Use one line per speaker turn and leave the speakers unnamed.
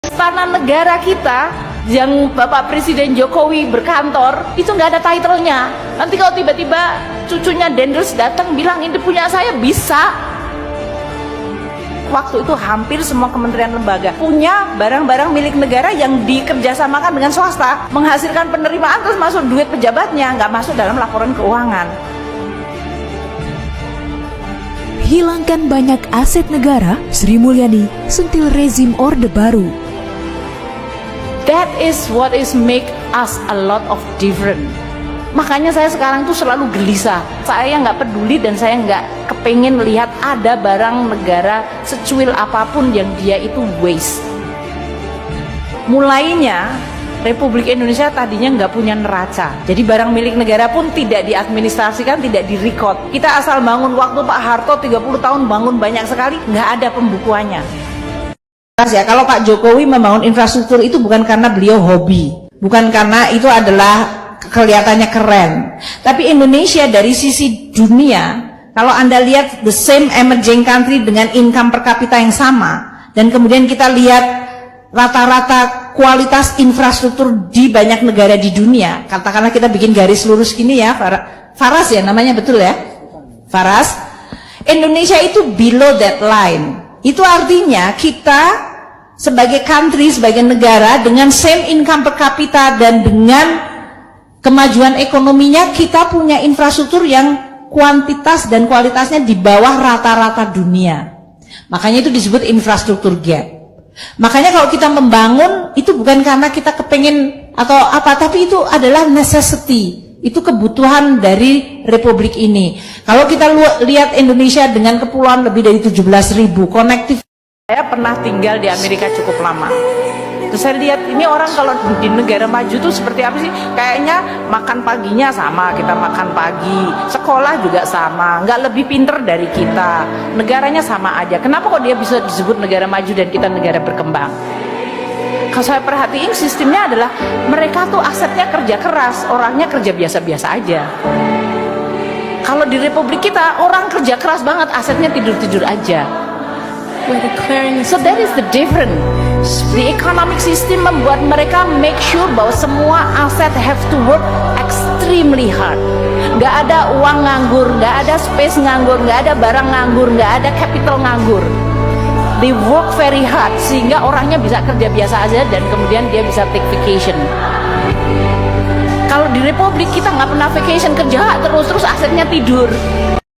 Istana negara kita yang Bapak Presiden Jokowi berkantor itu nggak ada title-nya. Nanti kalau tiba-tiba cucunya Dendels datang bilang ini punya saya, bisa. Waktu itu hampir semua kementerian lembaga punya barang-barang milik negara yang dikerjasamakan dengan swasta, menghasilkan penerimaan terus masuk duit pejabatnya, nggak masuk dalam laporan keuangan.
Hilangkan banyak aset negara, Sri Mulyani sentil rezim Orde Baru.
That is what is make us a lot of different. Makanya saya sekarang tuh selalu gelisah. Saya nggak peduli dan saya nggak kepengen lihat ada barang negara secuil apapun yang dia itu waste. Mulainya Republik Indonesia tadinya nggak punya neraca, jadi barang milik negara pun tidak diadministrasikan, tidak direkod. Kita asal bangun, waktu Pak Harto 30 tahun bangun banyak sekali, nggak ada pembukuannya. Ya, kalau Pak Jokowi membangun infrastruktur itu bukan karena beliau hobi, bukan karena itu adalah kelihatannya keren. Tapi Indonesia dari sisi dunia, kalau Anda lihat the same emerging country dengan income per kapita yang sama, dan kemudian kita lihat rata-rata kualitas infrastruktur di banyak negara di dunia, katakanlah kita bikin garis lurus gini ya, Faras ya namanya, betul ya, Faras. Indonesia itu below that line. Itu artinya kita sebagai country, sebagai negara dengan same income per kapita dan dengan kemajuan ekonominya, kita punya infrastruktur yang kuantitas dan kualitasnya di bawah rata-rata dunia. Makanya itu disebut infrastruktur gap. Makanya kalau kita membangun itu bukan karena kita kepengen atau apa, tapi itu adalah necessity, itu kebutuhan dari Republik ini. Kalau kita lihat Indonesia dengan kepulauan lebih dari 17.000 konektif. Saya pernah tinggal di Amerika cukup lama. Terus saya lihat ini orang kalau di negara maju tuh seperti apa sih? Kayaknya makan paginya sama, kita makan pagi, sekolah juga sama, nggak lebih pinter dari kita, negaranya sama aja. Kenapa kok dia bisa disebut negara maju dan kita negara berkembang? Kalau saya perhatiin sistemnya adalah mereka tuh asetnya kerja keras, orangnya kerja biasa-biasa aja. Kalau di Republik kita orang kerja keras banget, asetnya tidur-tidur aja. So that is the difference. The economic system membuat mereka make sure bahwa semua aset have to work extremely hard. Nggak ada uang nganggur, nggak ada space nganggur, nggak ada barang nganggur, nggak ada capital nganggur. They work very hard sehingga orangnya bisa kerja biasa aja dan kemudian dia bisa take vacation. Kalau di Republik kita nggak pernah vacation, kerja terus asetnya tidur.